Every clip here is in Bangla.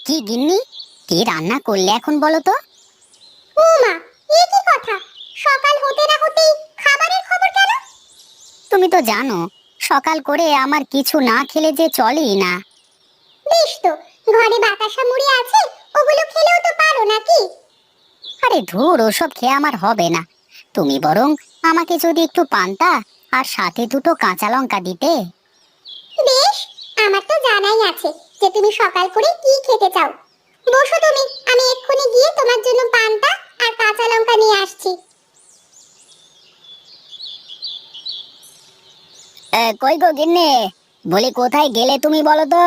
কি গিন্নি, কি রান্না করলে এখন বলো তো? ও মা, এ কি কথা? সকাল হতে না হতেই খাবারের খবর কেন? তুমি তো জানো সকাল করে আমার কিছু না খেলে যে চলেই না। বেশ তো, ঘরে বাতাসা মুড়ি আছে, ওগুলো খেলেও তো পারো নাকি? আরে ধুর, ওসব খেয়ে আমার হবে না। তুমি বরং আমাকে যদি একটু পান্তা আর সাথে দুটো কাঁচা লঙ্কা দিতে। বেশ, আমার তো জানাই আছে যে তুমি সকাল করে কি খেতে চাও। বসো তুমি, আমি এক্ষুনি গিয়ে তোমার জন্য পান্তা আর কাঁচা লঙ্কা নিয়ে আসছি। কই গো গিন্নি, বলি কোথায় গেলে তুমি বলো তো?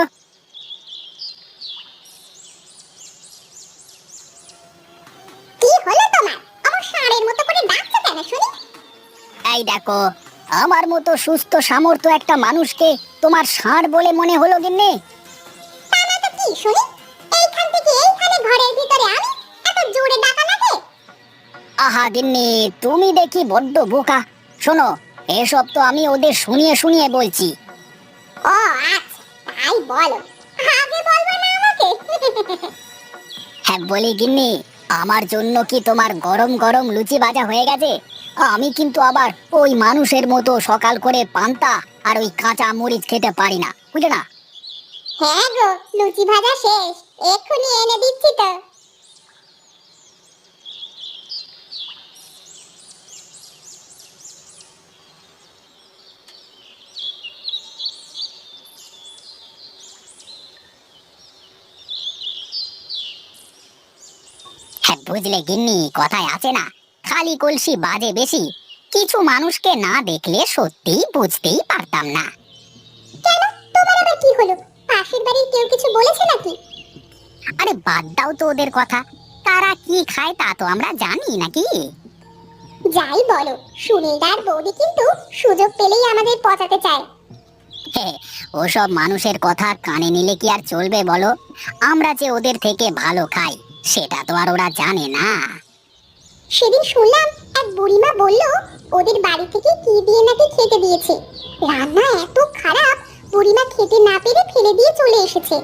কি হলো তোমার? আমার ষাঁড়ের মতো করে ডাকছো কেন শুনি? এই দেখো, আমার মতো সুস্থ সামর্থ্য একটা মানুষকে তোমার ষাঁড় বলে মনে হলো গিন্নি? তা না তো কি শুনি? এইখান থেকে এইখানে ঘরের ভিতরে আমি এত জোরে ডাকা লাগে? আহা গিন্নি, তুমি দেখি বড্ড বোকা। শোনো, এসব তো আমি ওদের শুনিয়ে শুনিয়ে বলছি। ও আচ্ছা, তাই বলো। আগে বলবে না আমাকে? হ্যাঁ বলি গিন্নি, আমার জন্য কি তোমার গরম গরম লুচি ভাজা হয়ে গেছে? আমি কিন্তু আবার ওই মানুষের মতো সকাল করে পান্তা আর ওই কাঁচা মরিচ খেতে পারি না, বুঝো না? হ্যাঁ গো, লুচি ভাজা শেষ, এক্ষুনি এনে দিচ্ছি তো। হ্যাঁ বুঝলে গিন্নি, কথায় আছে না, খালি কলসি বাজে বেশি। কিছু মানুষকে না দেখলে সত্যিই বুঝতেই পারতাম না। কেন, তোমার আবার কি হলো? পাশের বাড়ির কেউ কিছু বলেছে নাকি? আরে বাদ দাও তো ওদের কথা। তারা কি খায় তা তো আমরা জানি নাকি? যাই বলো, সুনীলদার বৌদি কিন্তু সুযোগ পেলেই আমাদের পচাতে চায়। হে, ওসব মানুষের কথা কানে নিলে কি আর চলবে বলো? আমরা যে ওদের থেকে ভালো খাই সেটা তো আর ওরা জানে না। সেদিন শুনলাম এক বুড়িমা বলল ওদের বাড়ি থেকে কি দিয়ে নাকি খেতে দিয়েছে। রান্না এত খারাপ, বুড়িমা খেতে না পেরে ফেলে দিয়ে চলে এসেছে।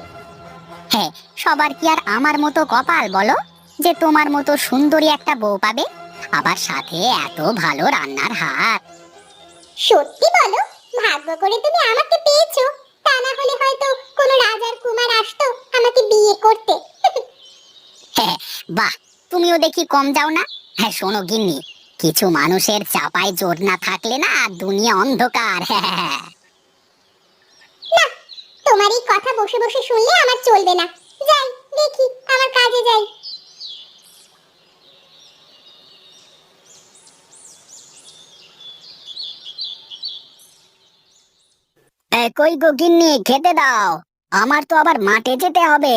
হ্যাঁ, সবার কি আর আমার মতো কপাল বলো, যে তোমার মতো সুন্দরী একটা বউ পাবে, আবার সাথে এত ভালো রান্নার হাত। সত্যি বলো, ভাগ্য করে তুমি আমাকে পেয়েছো। তা না হলে হয়তো কোনো রাজার কুমার আসতো আমাকে বিয়ে করতে। হ্যাঁ, বাহ, তুমিও দেখি কম যাও না। হ্যাঁ শোনো গিন্নি, কিছু মানুষের চাপায় জোর না থাকলে না দুনিয়া অন্ধকার। হ্যাঁ, না, তোমার এই কথা বসে বসে শুনলে আমার চলবে না। যাই, দেখি, আমার কাজে যাই। কই গো গিন্নি, খেতে দাও, আমার তো আবার মাঠে যেতে হবে।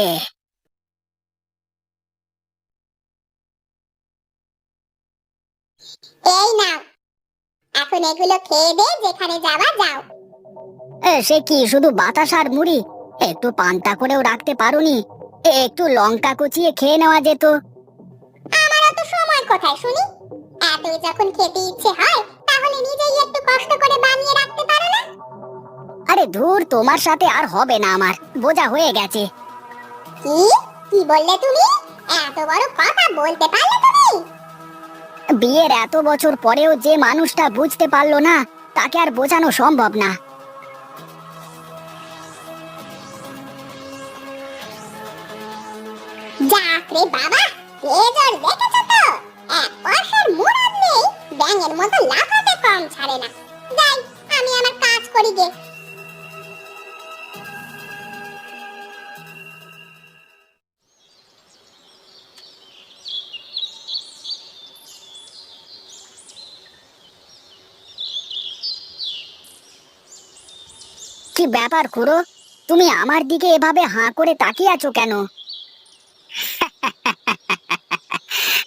এই নাও, এখন এগুলো খেয়ে দে, যেখানে যাবা যাও। সে কি শুধু বাতাস আর মুড়ি? একটু পান্তা করেও রাখতে পারোনি? একটু লঙ্কা কুচিয়ে খেয়ে নেওয়া যেত। আমার অত সময় কোথায় শুনি? এতই যখন খেতে ইচ্ছে হয় তাহলে নিজেই একটু কষ্ট করে বানিয়ে রাখতে পারো না? আরে ধুর, তোমার সাথে আর হবে না, আমার বোঝা হয়ে গেছে। কি কি বললে তুমি? এত বড় কথা বলতে পারলে তুমি? বিয়ের এত বছর পরেও যে মানুষটা বুঝতে পারলো না, তাকে আর বোঝানো সম্ভব না। যাক রে বাবা, তেজল দেখেছো তো? এক পয়সার মুরদ নেই, ব্যাঙের মতো লাফাতে কম ছাড়ে না। যাই, আমি আমার কাজ করি গে। কি ব্যাপার খুড়ো, তুমি আমার দিকে এভাবে হাঁ করে তাকিয়ে আছো কেন?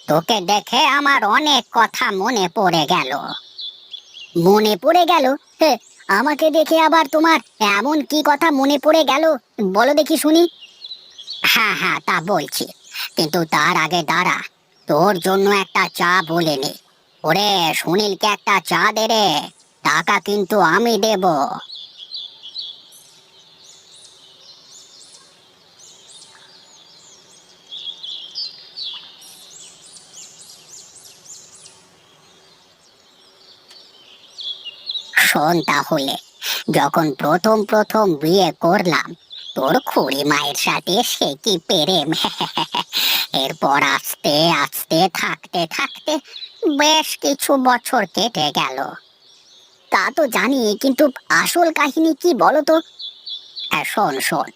তোকে দেখে আমার অনেক কথা মনে পড়ে গেল। মনে পড়ে গেল? হে, আমাকে দেখে আবার তোমার এমন কি কথা মনে পড়ে গেল, বলো দেখি শুনি। হ্যাঁ হ্যাঁ, তা বলছি, কিন্তু তার আগে দাঁড়া, তোর জন্য একটা চা বলে নি। ওরে, সুনীলকে একটা চা দে রে, টাকা কিন্তু আমি দেব। শোন তাহলে, যখন প্রথম প্রথম বিয়ে করলাম তোর খুড়ি মায়ের সাথে সে কি প্রেম! এরপর আস্তে আস্তে থাকতে থাকতে বেশ কিছু বছর কেটে গেল। তা তো জানি, কিন্তু আসল কাহিনী কি বলতো? শোন শোন,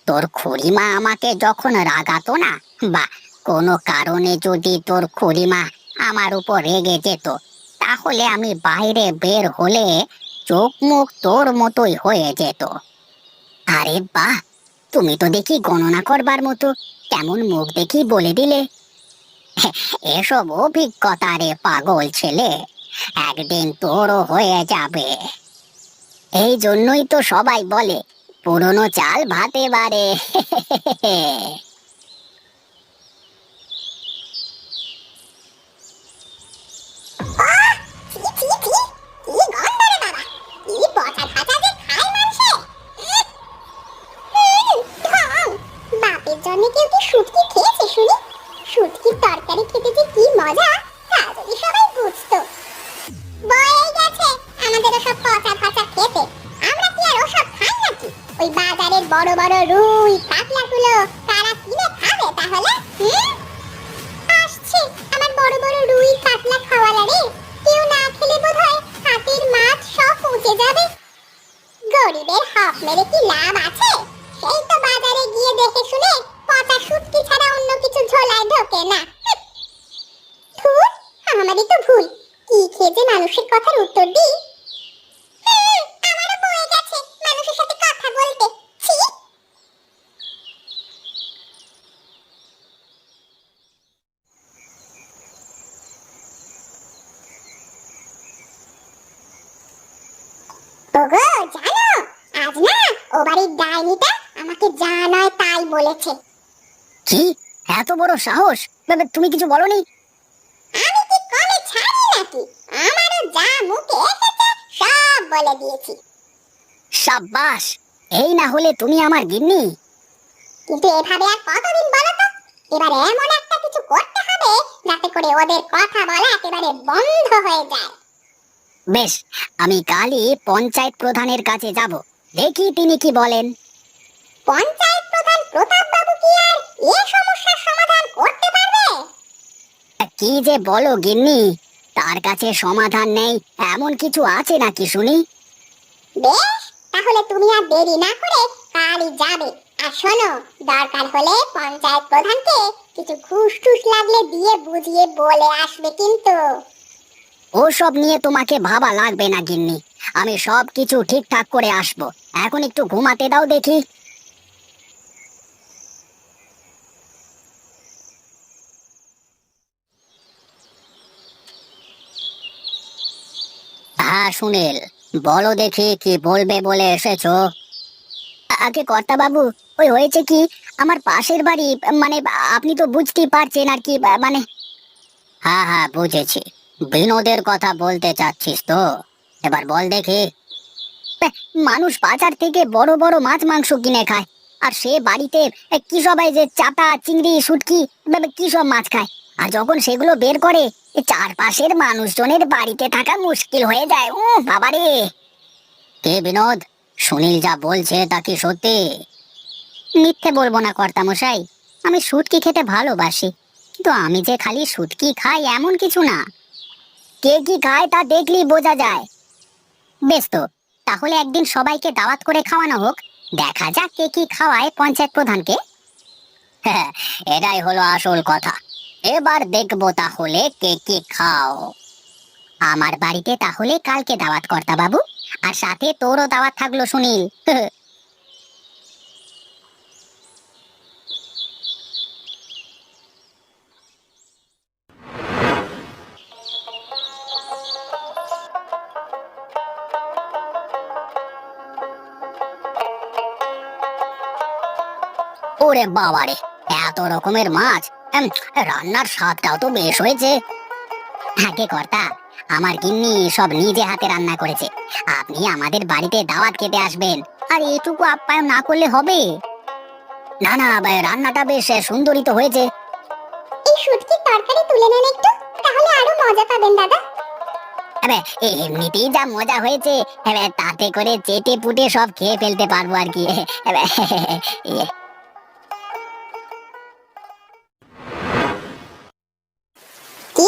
তোর খুড়িমা আমাকে যখন রাগাতো না, বা কোনো কারণে যদি তোর খুড়িমা আমার উপর রেগে যেত, তাহলে আমি বাইরে বের হলে চোখ মুখ তোর মতোই হয়ে যেত। আরে বাহ, তুমি তো দেখি গণনা করবার মতো, কেমন মুখ দেখি বলে দিলে! এসব অভিজ্ঞতা রে পাগল ছেলে, একদিন তোরও হয়ে যাবে। এই জন্যই তো সবাই বলে পুরনো চাল ভাতে বাড়ে। ছি ছি ছি, কি গন্ধ রে বাবা! কি পচা ধাচা যে খায় মানুষে! থাম! বাপের জন্য কেউ কি শুটকি খেয়েছে শুনি? শুটকির তরকারি খেতে যে কি মজা, তা যদি সবাই বুঝতো। বয়ে গেছে আমাদের ওসব পচা ধাচা খেতে। আমরা কি আর ওসব খাই নাকি? ওই বাজারের বড় বড় রুই কাতলাগুলো তারা কিনে খাবে তাহলে? আসছে আমার বড় বড় রুই কাতলা খাওয়ালা রে। কেউ না খেলে বোধহয় হাতের মাছ সব পচে যাবে। গরিবের হক মেরে কি লাভ আছে? সেই তো বাজারে গিয়ে দেখে শুনে পচা শুটকি ছাড়া অন্য কিছু ঝোলায় ঢোকে না। ধুর, আমারই তো ভুল। কি খেয়ে যে মানুষের কথার উত্তর দিই। আমারও বয়ে গেছে মানুষের সাথে কথা বলতে। ছি! ওগো, জানো আজ না ও বাড়ির ডাইনিটা আমাকে যা নয় তাই বলেছে। কি এত বড় সাহস! তুমি কিছু বলনি? আমি কি কমে ছাড়ি নাকি? আমারও যা মুখে এসেছে সব বলে দিয়েছি। সাব্বাস! এই না হলে তুমি আমার গিন্নি। কিন্তু এভাবে আর কতদিন বলো তো? এবার এমন একটা কিছু করতে হবে যাতে করে ওদের কথা বলা একেবারে বন্ধ হয়ে যায়। বেশ, আমি কালই পঞ্চায়েত প্রধানের কাছে যাব, দেখি তিনি কি বলেন। পঞ্চায়েত প্রধান প্রতাপ বাবু কি আর এই সমস্যার সমাধান করতে পারবে? কি যে বলো গিন্নি, তার কাছে সমাধান নেই এমন কিছু আছে নাকি শুনি? বেশ, তাহলে তুমি আর দেরি না করে কালই যাবে। আর শোনো, দরকার হলে পঞ্চায়েত প্রধানকে কিছু ঘুষ টুস লাগলে দিয়ে বুঝিয়ে বলে আসবে কিন্তু। ওসব নিয়ে তোমাকে ভাবা লাগবে না গিন্নি, আমি সব কিছু ঠিকঠাক করে আসবো। এখন একটু ঘুমাতে দাও দেখি। হ্যাঁ সুনীল, বলো দেখি কি বলবে বলে এসেছো। আগে কর্তা বাবু, ওই হয়েছে কি, আমার পাশের বাড়ি, মানে আপনি তো বুঝতেই পারছেন আর কি, মানে। হ্যাঁ হ্যাঁ বুঝেছি, বিনোদের কথা বলতে চাচ্ছিস তো, এবার বল দেখি। মানুষ বাজার থেকে বড় বড় মাছ মাংস কিনে খায়, আর সে বাড়িতে কি সবাই যে চাটা চিংড়ি শুটকি কি সব মাছ খায়, আর যখন সেগুলো বের করে চারপাশের মানুষজনের বাড়িতে থাকা মুশকিল হয়ে যায়। ও বাবারে! কে বিনোদ, সুনীল যা বলছে তা কি সত্যি? মিথ্যে বলবো না কর্তা মশাই, আমি শুটকি খেতে ভালোবাসি, কিন্তু আমি যে খালি শুটকি খাই এমন কিছু না। কে কি খায় তা দেখলেই বোঝা যায়। বেশ তো, তাহলে একদিন সবাইকে দাওয়াত করে খাওয়ানো হোক, দেখা যাক কে কি খাওয়ায় পঞ্চায়েত প্রধানকে। হ্যাঁ, এটাই হলো আসল কথা। এবার দেখবো তাহলে কে কি খাও। আমার বাড়িতে তাহলে কালকে দাওয়াত কর্তা বাবু, আর সাথে তোরও দাওয়াত থাকলো সুনীল। ওরে বাবারে, এত রকমের মাছ! রান্নার স্বাদটাও তো বেশ হয়েছে। আগে কর্তা, আমার গিন্নি সব নিজে হাতে রান্না করেছে, আপনি আমাদের বাড়িতে দাওয়াত খেতে আসবেন, আর এটুকু আপ্যায়ন না করলে হবে? না না, রান্নাটা বেশ সুন্দরই তো হয়েছে। এই শুটকির তরকারি তুলে নেন একটু, তাহলে আরো মজা পাবেন দাদা। আরে এমনিতেই যা মজা হয়েছে, তাতে করে চেটে পুটে সব খেয়ে ফেলতে পারবো আর কি। এ, কি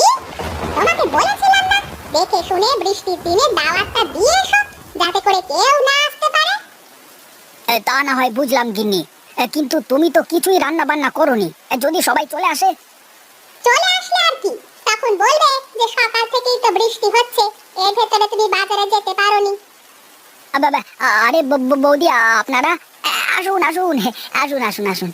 তোমাকে বলেছিলাম না দেখে শুনে বৃষ্টির দিনে দাওয়াতটা দিয়ে এসো, যাতে করে কেউ না আসতে পারে। তা না হয় বুঝলাম গিন্নি, কিন্তু তুমি তো কিছুই রান্না বান্না করোনি। যদি সবাই চলে আসে? চলে আসলে আর কি, তখন বলবে যে সকাল থেকেই তো বৃষ্টি হচ্ছে, এর ভেতরে তুমি বাজারে যেতে পারোনি। আরে বৌদি, আপনারা আসুন আসুন আসুন আসুন আসুন।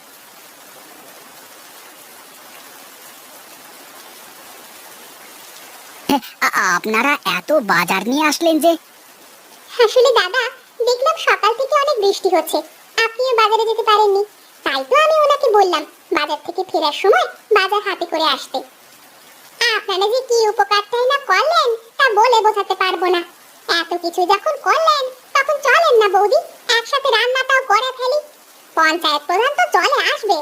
আপনারা এত বাজার নিয়ে আসলেন যে? আসলে দাদা, দেখলাম সকাল থেকে অনেক বৃষ্টি হচ্ছে, আপনিও বাজারে যেতে পারেননি, তাই তো আমি ওনাকে বললাম বাজার থেকে ফেরার সময় বাজার হাতে করে আসতে। আপনারা যে কি উপকারটাই না করলেন তা বলে বোঝাতে পারবো না। এত কিছু যখন করলেন তখন চলেন না বৌদি, একসাথে রান্নাটাও করে ফেলি। পঞ্চায়েত প্রধান তো চলে আসবে।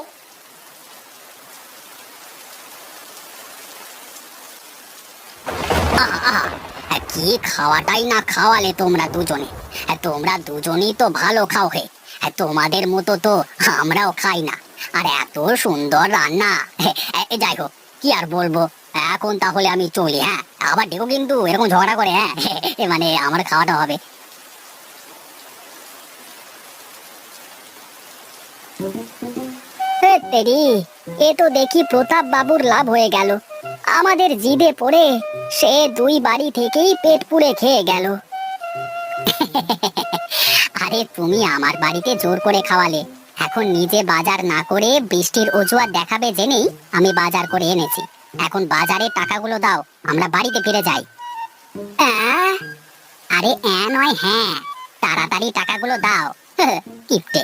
কি খাওয়াটাই না খাওয়ালে তোমরা দুজনে। তোমরা দুজনেই তো ভালো খাও হে, তোমাদের মতো তো আমরাও খাই না। আর এত সুন্দর রান্না, যাই হোক, কি আর বলবো। এখন তাহলে আমি চলি। হ্যাঁ, আবার দেখো কিন্তু এরকম ঝগড়া করে। হ্যাঁ, মানে আমার খাওয়াটা হবে। তেরি, এ তো দেখি প্রতাপ বাবুর লাভ হয়ে গেল। আমাদের জিদে পড়ে সে দুই বাড়ি থেকেই পেট পুড়ে খেয়ে গেল। আরে তুমি আমার বাড়িতে জোর করে খাওয়ালে, এখন নিজে বাজার না করে বৃষ্টির অজুহাত দেখাবে জেনেই আমি বাজার করে এনেছি। এখন বাজারে টাকাগুলো দাও, আমরা বাড়িতে ফিরে যাই। আরে নয়, হ্যাঁ, তাড়াতাড়ি টাকাগুলো দাও। কিপটে।